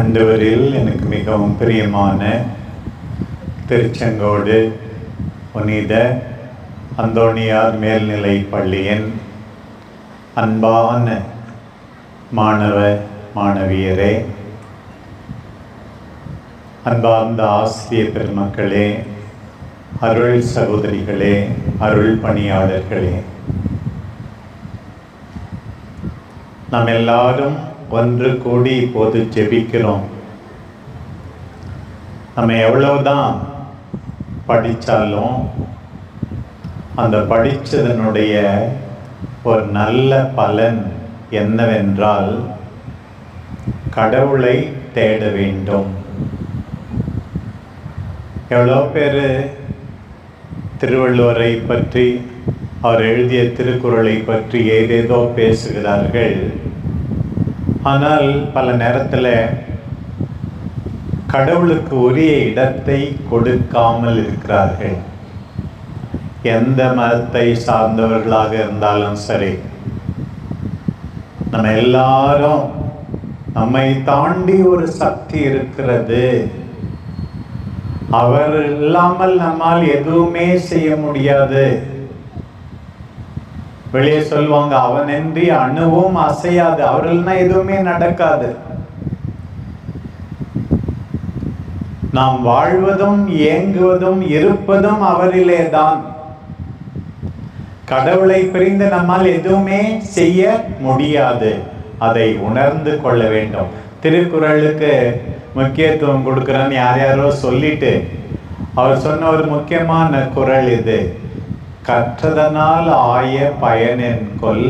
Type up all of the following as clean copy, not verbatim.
ஆண்டவரில் எனக்கு மிகவும் பிரியமான திருச்செங்கோடு புனித அந்தோணியார் மேல்நிலை பள்ளியின் அன்பான மாணவ மாணவியரே, அன்பார்ந்த ஆசிரியர் பெருமக்களே, அருள் சகோதரிகளே, அருள் பணியாளர்களே, நாம் எல்லாரும் ஒன்று கூடி இப்போது ஜெபிக்கிறோம். நம்ம எவ்வளவுதான் படித்தாலும் அந்த படித்ததனுடைய ஒரு நல்ல பலன் என்னவென்றால் கடவுளை தேட வேண்டும். எவ்வளோ பேர் திருவள்ளுவரை பற்றி, அவர் எழுதிய திருக்குறளை பற்றி ஏதேதோ பேசுகிறார்கள். ஆனால் பல நேரத்தில் கடவுளுக்கு உரிய இடத்தை கொடுக்காமல் இருக்கிறார்கள். எந்த மதத்தை சார்ந்தவர்களாக இருந்தாலும் சரி, நம்ம எல்லாரும் நம்மை தாண்டி ஒரு சக்தி இருக்கிறது, அவர் இல்லாமல் நம்மால் எதுவுமே செய்ய முடியாது. வெளியே சொல்லுவாங்க, அவனின்றி அணுவும் அசையாது, அவர்கள்னா எதுவுமே நடக்காது. நாம் வாழ்வதும் இயங்குவதும் இருப்பதும் அவரிலே தான். கடவுளை பிரிந்து நம்மால் எதுவுமே செய்ய முடியாது. அதை உணர்ந்து கொள்ள வேண்டும். திருக்குறளுக்கு முக்கியத்துவம் கொடுக்குறேன்னு யாரோ சொல்லிட்டு அவர் சொன்ன ஒரு முக்கியமான குறள் இது: கற்றதனால் ஆய பயனென் கொல்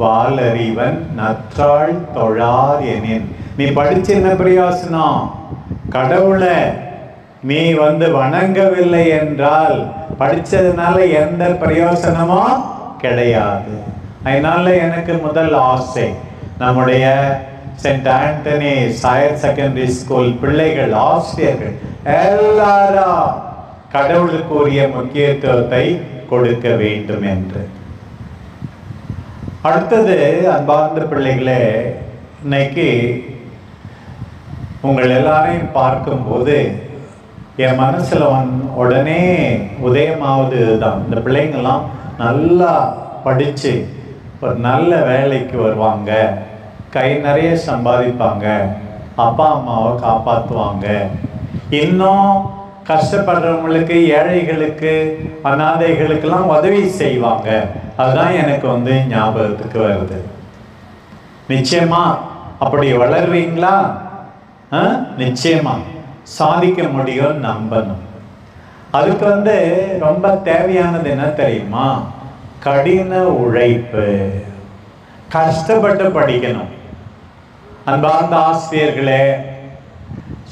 வாலறிவன் நற்றாள் தொழார் எனின். நீ படிச்சு என்ன பிரயோசனம்? கடவுளை நீ வணங்கவில்லை என்றால் படிச்சதுனால எந்த பிரயோசனமும் கிடையாது. அதனால எனக்கு முதல் ஆசை, நம்முடைய saint Antony higher secondary school பிள்ளைகள், ஆசிரியர்கள் எல்லாரும் கடவுளுக்கு உரிய முக்கியத்துவத்தை கொடுக்க வேண்டும் என்று. அடுத்தது, அன்பார்ந்த பிள்ளைகளே, இன்னைக்கு உங்கள் எல்லாரையும் பார்க்கும்போது என் மனசுல உடனே உதயமாவது தான், இந்த பிள்ளைங்கள்லாம் நல்லா படிச்சு ஒரு நல்ல வேலைக்கு வருவாங்க, கை நிறைய சம்பாதிப்பாங்க, அப்பா அம்மாவை காப்பாற்றுவாங்க, இன்னும் கஷ்டப்படுறவங்களுக்கு, ஏழைகளுக்கு, அனாதைகளுக்கெல்லாம் உதவி செய்வாங்க. அதுதான் எனக்கு ஞாபகத்துக்கு வருது. நிச்சயமா அப்படி வளர்வீங்களா? நிச்சயமா சாதிக்க முடியும், நம்பணும். அதுக்கு ரொம்ப தேவையானது என்ன தெரியுமா? கடின உழைப்பு. கஷ்டப்பட்டு படிக்கணும். அன்பார்ந்த ஆசிரியர்களே,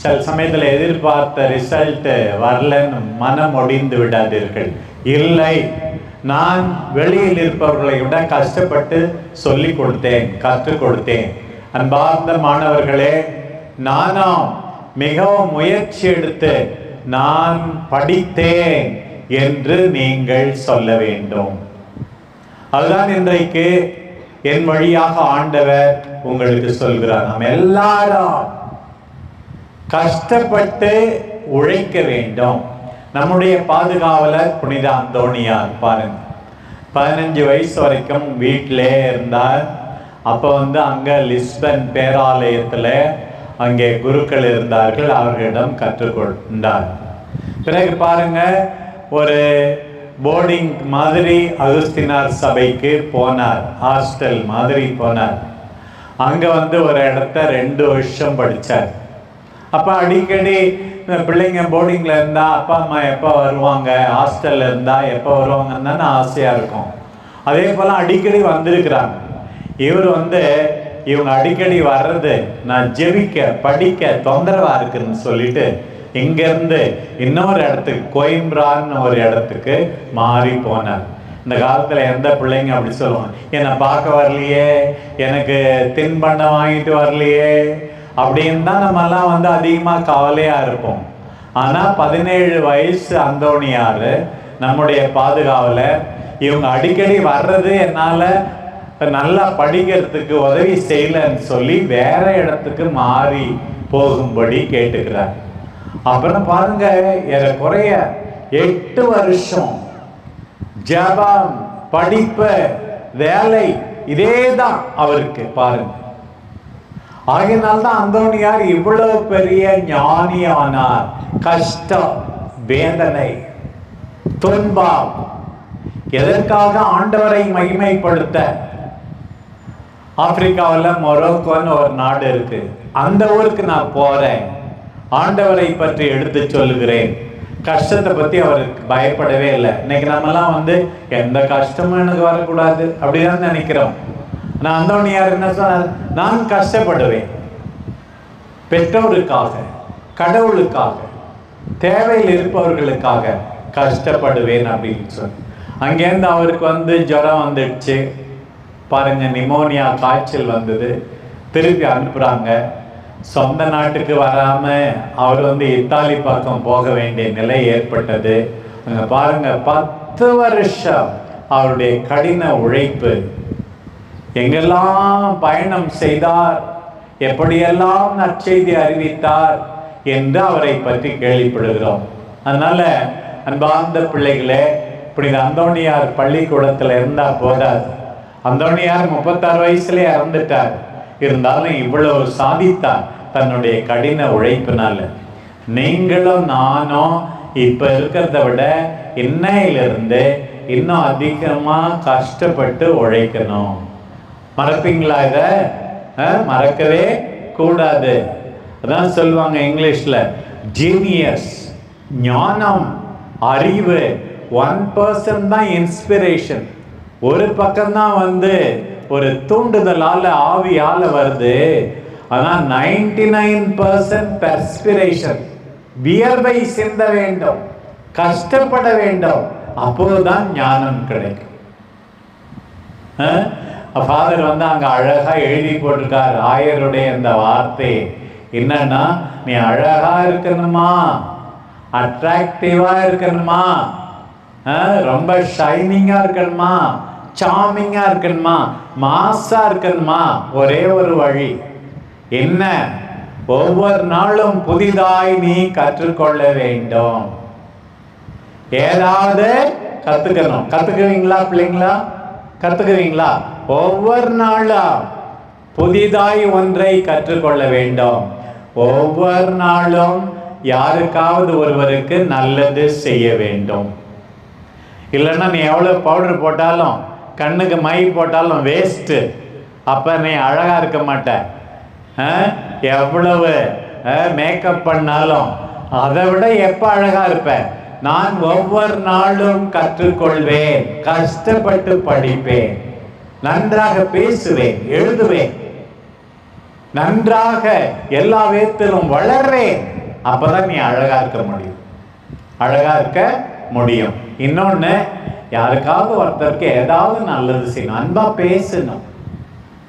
சில சமயத்தில் எதிர்பார்த்த ரிசல்ட் வரலன்னு மனம் ஒடிந்து விடாதீர்கள். இல்லை, நான் வெளியில் இருப்பவர்களை விட கஷ்டப்பட்டு சொல்லி கொடுத்தேன், கற்றுக் கொடுத்தேன். அன்பார்ந்த மாணவர்களே, நானும் மிகவும் முயற்சி எடுத்து நான் படித்தேன் என்று நீங்கள் சொல்ல வேண்டும். அதுதான் இன்றைக்கு என் வழியாக ஆண்டவர் உங்களுக்கு சொல்கிறார். நாம் எல்லாரும் கஷ்டப்பட்டு உழைக்க வேண்டும். நம்முடைய பாதுகாவலர் புனித அந்தோணியார் பாருங்க, 15 வயசு வரைக்கும் வீட்டிலே இருந்தார். அப்போ அங்கே லிஸ்பன் பேராலயத்தில் அங்கே குருக்கள் இருந்தார்கள், அவர்களிடம் கற்றுக்கொண்டார். பிறகு பாருங்க, ஒரு போர்டிங் மாதிரி அகுஸ்தினார் சபைக்கு போனார், ஹாஸ்டல் மாதிரி போனார். அங்கே ஒரு இடத்த 2 வருஷம் படித்தார். அப்போ அடிக்கடி பிள்ளைங்க போர்டிங்கில் இருந்தால் அப்பா அம்மா எப்போ வருவாங்க, ஹாஸ்டலில் இருந்தால் எப்போ வருவாங்கன்னு தானே ஆசையாக இருக்கும். அதே போல் அடிக்கடி வந்திருக்கிறாங்க. இவர் இவங்க அடிக்கடி வர்றது நான் ஜெபிக்க படிக்க தொந்தரவாக இருக்குன்னு சொல்லிட்டு இங்கேருந்து இன்னொரு இடத்துக்கு, கோயம்புரான்னு ஒரு இடத்துக்கு மாறி போனார். இந்த காலத்தில் எந்த பிள்ளைங்க அப்படி சொல்லுவாங்க, என்னை பார்க்க வரலையே, எனக்கு தின்பண்டம் வாங்கிட்டு வரலையே அப்படின்னு தான் நம்மெல்லாம் அதிகமாக கவலையாக இருப்போம். ஆனால் 17 வயசு அந்தோணியார் நம்முடைய பாதுகாவலர், இவங்க அடிக்கடி வர்றது என்னால் நல்லா படிக்கிறதுக்கு உதவி செய்யலன்னு சொல்லி வேற இடத்துக்கு மாறி போகும்படி கேட்டுக்கிறார். அப்புறம் பாருங்க, ஏறக்குறைய 8 வருஷம் ஜபம், படிப்பு, வேலை, இதேதான் அவருக்கு. பாருங்க, ஆகையினால்தான் அந்தோனியார் இவ்வளவு பெரிய ஞானியானார். கஷ்டம், வேதனை, துன்பம், எதற்காக? ஆண்டவரை மகிமைப்படுத்த. ஆப்பிரிக்காவில் மொரோக்கோன்னு ஒரு நாடு இருக்கு. அந்த ஊருக்கு நான் போறேன், ஆண்டவரை பற்றி எடுத்து சொல்லுகிறேன். கஷ்டத்தை பத்தி அவருக்கு பயப்படவே இல்லை. இன்னைக்கு நம்மெல்லாம் எந்த கஷ்டமும் எனக்கு வரக்கூடாது அப்படிதான் நினைக்கிறோம். நான் அந்தோனியார் என்ன சொன்னார்? நான் கஷ்டப்படுவேன், பெற்றோருக்காக, கடவுளுக்காக, தேவையில் இருப்பவர்களுக்காக கஷ்டப்படுவேன் அப்படின்னு சொல்லி. அங்கேருந்து அவருக்கு ஜுரம் வந்துடுச்சு பாருங்க, நிமோனியா, காய்ச்சல் வந்தது. திருப்பி அனுப்புறாங்க. சொந்த நாட்டுக்கு வராம அவர் இத்தாலி பக்கம் போக வேண்டிய நிலை ஏற்பட்டது. அங்க பாருங்க, 10 வருஷம் அவருடைய கடின உழைப்பு. எங்கெல்லாம் பயணம் செய்தார், எப்படியெல்லாம் நற்செய்தி அறிவித்தார் என்று அவரை பற்றி கேள்விப்படுகிறோம். அதனால அன்பார்ந்த பிள்ளைகளே, இப்படி அந்தோனியார் பள்ளிக்கூடத்தில் இருந்தா போதாது. அந்தோனியார் 36 வயசுல இறந்துட்டார். இருந்தாலும் இவ்வளவு சாதித்தார் தன்னுடைய கடின உழைப்பினால. நீங்களும் நானும் இப்ப இருக்கிறத விட இன்னையிலிருந்து இன்னும் அதிகமா கஷ்டப்பட்டு உழைக்கணும். மறப்பீங்களா? இத மறக்கவே கூடாது. அதான் சொல்லுவாங்க இங்கிலீஷ்ல, ஜீனியஸ், ஞானம், அறிவு 1% தான் இன்ஸ்பிரேஷன். ஒரு பக்கம்தான் ஒரு தூண்டுதலால, ஆவியால வருது. ஆனா 99% பெர்ஸ்பிரேஷன், வியர்வை சிந்த வேண்டும், கஷ்டப்பட வேண்டும். அப்போதுதான் ஞானம் கிடைக்கும். ஃபாதர் அங்க அழகா எழுதி போட்டிருக்கார் ஆயருடைய இந்த வார்த்தை. என்னன்னா, நீ அழகா இருக்கணுமா, அட்ராக்டிவா இருக்கணுமா, ரொம்ப ஷைனிங்கா இருக்கணுமா, சாமிங்கா இருக்கணுமா, மாசா இருக்கணுமா, ஒரே ஒரு வழி என்ன? ஒவ்வொரு நாளும் புதிதாய் நீ கற்றுக்கொள்ள வேண்டும். ஏதாவது கத்துக்கணும். கத்துக்குவீங்களா பிள்ளைங்களா? கத்துக்குவீங்களா? ஒவ்வொரு நாளும் புதிதாய் ஒன்றை கற்றுக்கொள்ள வேண்டும். ஒவ்வொரு நாளும் யாருக்காவது ஒருவருக்கு நல்லது செய்ய வேண்டும். இல்லைன்னா நீ எவ்வளவு பவுடர் போட்டாலும், கண்ணுக்கு மை போட்டாலும் வேஸ்ட். அப்ப நீ அழகா இருக்க மாட்ட. எவ்வளவு மேக்கப் பண்ணாலும் அதை விட எப்ப அழகா இருப்ப? நான் ஒவ்வொரு நாளும் கற்றுக்கொள்வேன், கஷ்டப்பட்டு படிப்பேன், நன்றாக பேசுவேன், எழுதுவேன், நன்றாக எல்லா விதத்திலும் வளர்வேன். அப்பதான் நீ அழகா இருக்க முடியும், அழகா இருக்க முடியும். இன்னொன்னு, யாருக்காவது ஒருத்தருக்கு ஏதாவது நல்லது செய்யணும், அன்பா பேசணும்,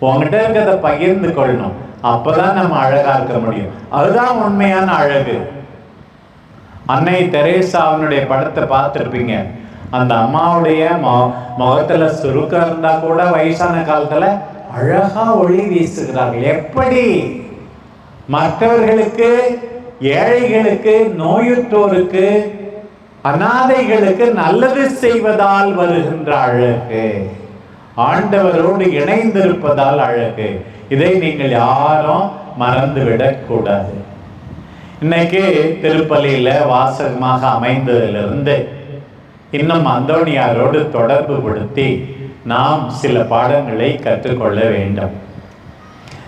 உங்ககிட்ட இருக்கிறத பகிர்ந்து கொள்ளணும். அப்பதான் நம்ம அழகா இருக்க முடியும். அதுதான் உண்மையான அழகு. அன்னை தெரேசாவுடைய படத்தை பார்த்துருப்பீங்க. அந்த அம்மாவுடைய முகத்துல சுருக்கம் இருந்தா கூட வயசான காலத்துல அழகா ஒளி வீசுகிறார்கள். எப்படி? மற்றவர்களுக்கு, ஏழைகளுக்கு, நோயுற்றோருக்கு, அனாதைகளுக்கு நல்லது செய்வதால் வருகின்ற அழகு, ஆண்டவரோடு இணைந்திருப்பதால் அழகு. இதை நீங்கள் யாரும் மறந்துவிடக் கூடாது. இன்னைக்கு திருப்பலியில வாசகமாக அமைந்ததிலிருந்து இன்னும் அந்தோனியாரோடு தொடர்பு படுத்தி நாம் சில பாடங்களை கற்றுக்கொள்ள வேண்டும்.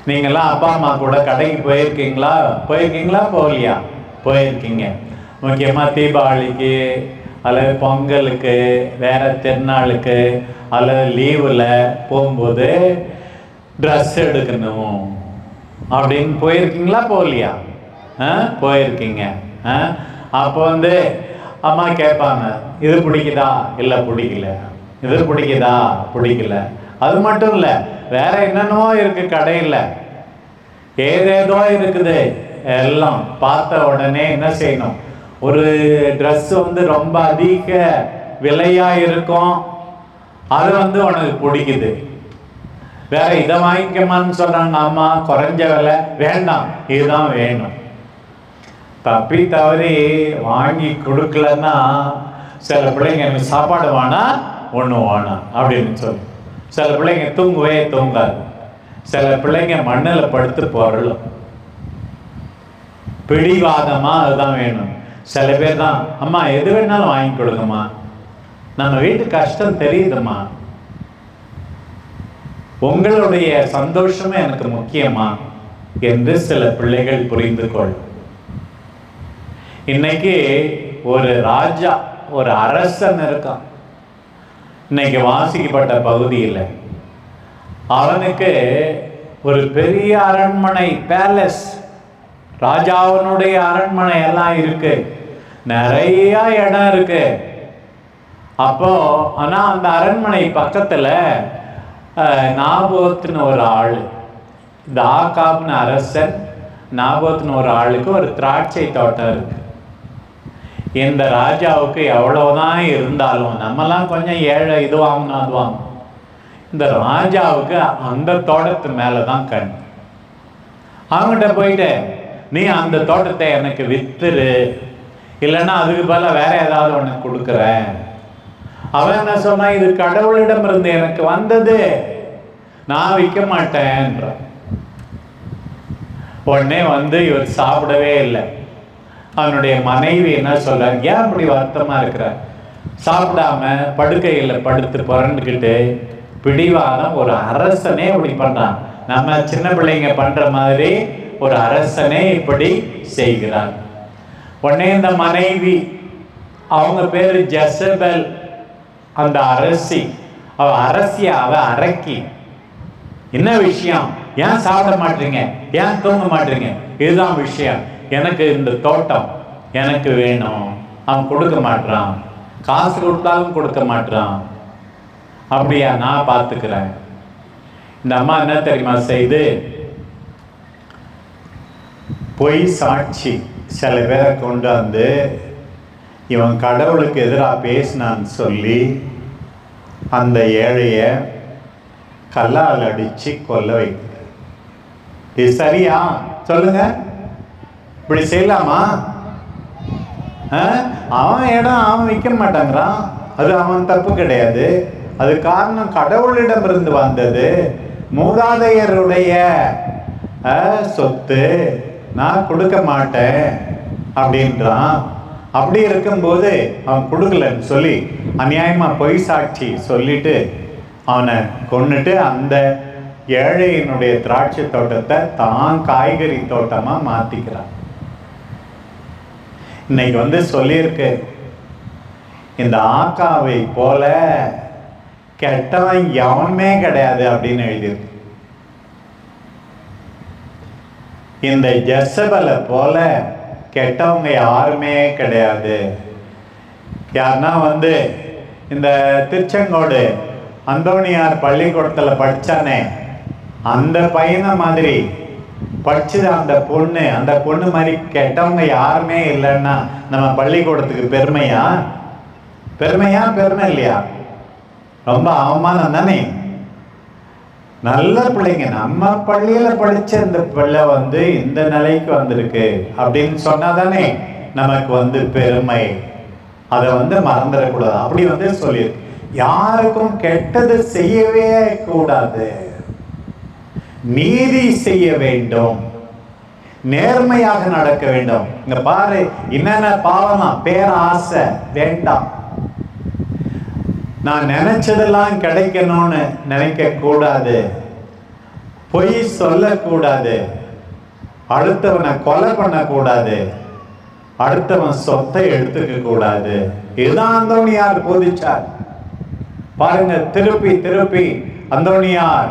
நீங்களாம் அப்பா அம்மா கூட கடைக்கு போயிருக்கீங்களா? போகலையா? போயிருக்கீங்க. முக்கியமா தீபாவளிக்கு அல்லது பொங்கலுக்கு, வேற திருநாளுக்கு அல்லது லீவில் போகும்போது ட்ரெஸ் எடுக்கணும் அப்படின்னு போயிருக்கீங்களா? போகலையா? போயிருக்கீங்க. அப்போ அம்மா கேட்பாங்க, இது பிடிக்குதா? இல்லை பிடிக்கல. இது பிடிக்குதா? பிடிக்கல. அது மட்டும் இல்லை, வேற என்னென்னவோ இருக்கு கடையில், ஏதேதோ இருக்குது. எல்லாம் பார்த்த உடனே என்ன செய்யணும்? ஒரு ட்ரெஸ் ரொம்ப அதிக விலையா இருக்கும், அது உனக்கு பிடிக்குது. வேற இதை வாங்கிக்கமான்னு சொல்றாங்க அம்மா, குறைஞ்ச விலை வேண்டாம், இதுதான் வேணும். தப்பி தவறி வாங்கி கொடுக்கலன்னா சில பிள்ளைங்க எனக்கு சாப்பாடு வேணா ஒன்று வேணாம் அப்படின்னு சொல்லி, சில பிள்ளைங்க தூங்கவே தூங்காது, சில பிள்ளைங்க மண்ணில் படுத்து பொருளும், பிடிவாதமா அதுதான் வேணும். சில பேர் தான் அம்மா எது வேணாலும் வாங்கி கொடுங்கம்மா, நம்ம வீட்டு கஷ்டம் தெரியுதுமா, உங்களுடைய சந்தோஷமே எனக்கு முக்கியமா என்று சில பிள்ளைகள் புரிந்து கொள்ளும். இன்னைக்கு ஒரு ராஜா, ஒரு அரசன் இருக்கான் இன்னைக்கு வாசிக்கப்பட்ட பகுதியில். அவனுக்கு ஒரு பெரிய அரண்மனை, பேலஸ், ராஜாவினுடைய அரண்மனை எல்லாம் இருக்கு, நிறைய இடம் இருக்கு. அப்போ ஆனா அந்த அரண்மனை பக்கத்துல நாபோத்துன்னு ஒரு ஆள், இந்த ஆகாப்னு அரசன், நாபோத்துன்னு ஒரு ஆளுக்கு ஒரு திராட்சை தோட்டம் இருக்கு. இந்த ராஜாவுக்கு எவ்வளவுதான் இருந்தாலும், நம்மலாம் கொஞ்சம் ஏழை, இது வாங்கணும் அது வாங்கணும், இந்த ராஜாவுக்கு அந்த தோட்டத்து மேலதான் கண். அவங்ககிட்ட போயிட்டு நீ அந்த தோட்டத்தை எனக்கு வித்துரு, இல்லைன்னா அதுக்கு பதிலா வேற ஏதாவது ஒன்று கொடுக்குறேன். அவன் என்ன சொன்னா, இது கடவுளிடம் இருந்து எனக்கு வந்தது, நான் விற்க மாட்டேன்ற. உடனே இவர் சாப்பிடவே இல்லை. அவனுடைய மனைவி என்ன சொல்றாரு, ஏன் அப்படி வருத்தமா இருக்கிற, சாப்பிடாம படுக்கையில் படுத்து புரண்டுக்கிட்டு பிடிவாதம். ஒரு அரசனே இப்படி பண்றான், நம்ம சின்ன பிள்ளைங்க பண்ற மாதிரி ஒரு அரசனே இப்படி செய்கிறார். உடனே இந்த மனைவி, அவங்க பேரு ஜெசபெல், அந்த அரசி, அவ அரசியா, அவ அரக்கி. என்ன விஷயம், ஏன் சாப்பிட மாட்டீங்க, ஏன் தூங்க மாட்டீங்க, இதுதான் விஷயம். எனக்கு இந்த தோட்டம் எனக்கு வேணும். அவன் கொடுக்க மாட்டான், காசு கொடுத்தாலும் கொடுக்க மாட்டான். அப்படியா, நான் பார்த்துக்கிறேன். இந்த அம்மா என்ன தெரியுமா செய்து, பொய் சாட்சி சில பேரை கொண்டு வந்து இவன் கடவுளுக்கு எதிராக பேசினான்னு சொல்லி அந்த ஏழைய கல்லால் அடிச்சு கொல்ல வைக்குது. இது சரியா சொல்லுங்க? இப்படி செய்யலாமா? அவன் இடம் அவன் விற்க மாட்டாங்கிறான், அது அவன் தப்பு கிடையாது. அது காரணம் கடவுளிடம் இருந்து வந்தது, மூதாதையருடைய சொத்து, நான் கொடுக்க மாட்டேன் அப்படின்றான். அப்படி இருக்கும்போது அவன் கொடுக்கலன்னு சொல்லி அநியாயமா பொய் சாட்சி சொல்லிட்டு அவனை கொன்னுட்டு அந்த ஏழையினுடைய திராட்சை தோட்டத்தை தான் காய்கறி தோட்டமா மாத்திக்கிறான். இன்னைக்கு சொல்லியிருக்கு, இந்த ஆக்காவை போல கெட்டவன் எவனுமே கிடையாது அப்படின்னு எழுதியிருக்கு. இந்த ஜெசபலை போல கெட்டவங்க யாருமே கிடையாது. யாருன்னா இந்த திருச்செங்கோடு அந்தோணியார் பள்ளிக்கூடத்தில் படித்தானே, அந்த பையனை மாதிரி படிச்சது அந்த பொண்ணு மாதிரி கெட்டவங்க யாருமே இல்லைன்னா நம்ம பள்ளிக்கூடத்துக்கு பெருமையா? பெருமை இல்லையா? ரொம்ப அவமானம் தானே. நல்ல பிள்ளைங்க, நம்ம பள்ளியில படிச்ச இந்த பிள்ளை இந்த நிலைக்கு வந்திருக்கு அப்படின்னு சொன்னாதானே நமக்கு பெருமை. அதை மறந்துடக்கூடாது. அப்படி சொல்லி யாருக்கும் கெட்டது செய்யவே கூடாது, நீதி செய்ய வேண்டும், நேர்மையாக நடக்க வேண்டும். இங்க பாரு, என்னென்ன பாவமா, பேராசை வேண்டாம், நான் நினைச்சதெல்லாம் கிடைக்கணும்னு நினைக்க கூடாது, பொய் சொல்லக்கூடாது, அடுத்தவனை கொலை பண்ணக்கூடாது, அடுத்தவன் சொத்தை எடுத்துக்க கூடாது. இதுதான் அந்தோணியார் போதிச்சார். பாருங்க, திருப்பி அந்தோணியார்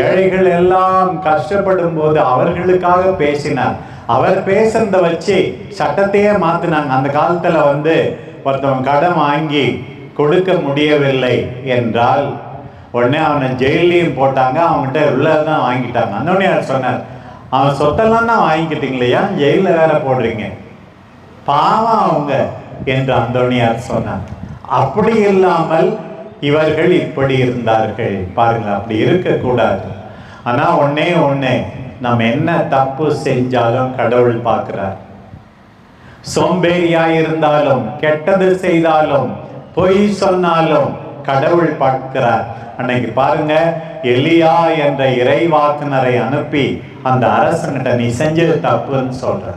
ஏழைகள் எல்லாம் கஷ்டப்படும் போது அவர்களுக்காக பேசினார். அவர் பேசுறத வச்சு சட்டத்தையே மாத்தினாங்க. அந்த காலத்துல ஒருத்தவன் கடன் வாங்கி கொடுக்க முடியவில்லை என்றால் உடனே அவனை ஜெயிலையும் போட்டாங்க, அவன்கிட்ட உள்ளதான் வாங்கிட்டாங்க. அந்தோணியார் சொன்னார், அவன் சொத்தெல்லாம் தான் வாங்கிக்கிட்டீங்களா, ஜெயிலில் வேற போடுறீங்க, பாவம் அவங்க என்று அந்தோணியார் சொன்னார். அப்படி இல்லாமல் இவர்கள் இப்படி இருந்தார்கள். பாருங்க, அப்படி இருக்கக்கூடாது. ஆனா ஒன்னே ஒண்ணு, நம்ம என்ன தப்பு செஞ்சாலும் கடவுள் பார்க்கிறார். சோம்பேறியா இருந்தாலும், கெட்டது செய்தாலும், பொய் சொன்னாலும் கடவுள் பார்க்கிறார். அன்னைக்கு பாருங்க, எலியா என்ற இறைவாக்குனரை அனுப்பி அந்த அரசன்கிட்ட நீ செஞ்சது தப்புன்னு சொல்ற.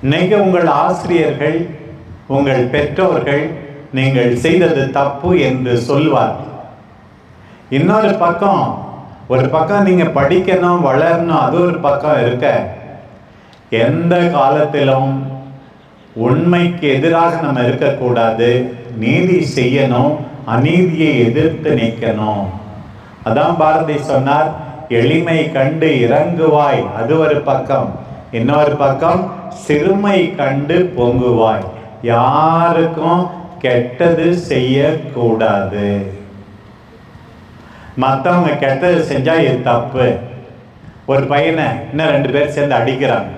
இன்னைக்கு உங்கள் ஆசிரியர்கள், உங்கள் பெற்றோர்கள் நீங்கள் செய்தது தப்பு என்று சொல்வார். இன்னொரு பக்கம், ஒரு பக்கம் நீங்க படிக்கணும், வளரணும், அது ஒரு பக்கம் இருக்க, எந்த காலத்திலும் உண்மைக்கு எதிராக நம்ம இருக்கக்கூடாது. நீதி செய்யணும், அநீதியை எதிர்த்து நிற்கணும். அதான் பாரதி சொன்னார், எளிமை கண்டு இறங்குவாய், அது ஒரு பக்கம். இன்னொரு பக்கம், சிறுமை கண்டு பொங்குவாய். யாருக்கும் கெட்டது செய்யக்கூடாது. மற்றவங்க கெட்டது செஞ்சா இது தப்பு. ஒரு பையனை இன்னும் 2 பேர் சேர்ந்து அடிக்கிறாங்க.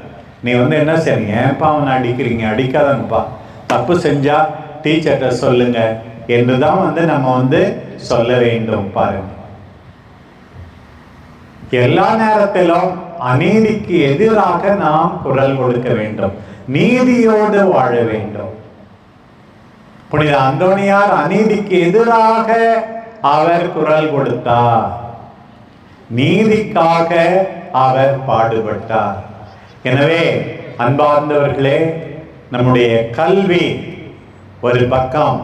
நீ என்ன செய்றீங்க, ஏன்ப்பா அவனை அடிக்கிறீங்க, அடிக்காதங்கப்பா, தப்பு செஞ்சா டீச்சர்கிட்ட சொல்லுங்க என்றுதான் நம்ம சொல்ல வேண்டும். பாருங்க, எல்லா நேரத்திலும் அநீதிக்கு எதிராக நாம் குரல் கொடுக்க வேண்டும், நீதியோடு வாழ வேண்டும். புனித அந்தோணியார் அநீதிக்கு எதிராக அவர் குரல் கொடுத்தார், நீதிக்காக அவர் பாடுபட்டார். எனவே அன்பார்ந்தவர்களே, நம்முடைய கல்வி ஒரு பக்கம்,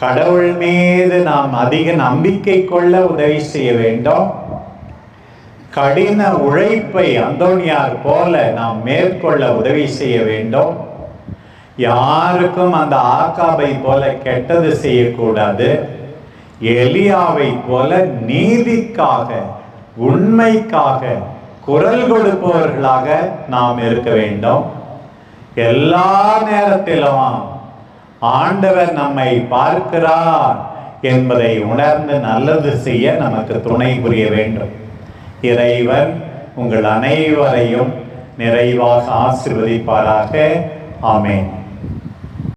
கடவுள் மீது நாம் அதிக நம்பிக்கை கொள்ள உதவி செய்ய வேண்டும். கடின உழைப்பை அந்தோணியார் போல நாம் மேற்கொள்ள உதவி செய்ய வேண்டும். யாருக்கும் அந்த ஆகாபை போல கெட்டது செய்யக்கூடாது. எலியாவை போல நீதிக்காக, உண்மைக்காக குரல் கொடுப்பவர்களாக நாம் இருக்க வேண்டும். எல்லா நேரத்திலும் ஆண்டவர் நம்மை பார்க்கிறார் என்பதை உணர்ந்து நல்லது செய்ய நமக்கு துணை புரிய வேண்டும். இறைவன் உங்கள் அனைவரையும் நிறைவாக ஆசீர்வதிப்பாராக. ஆமென்.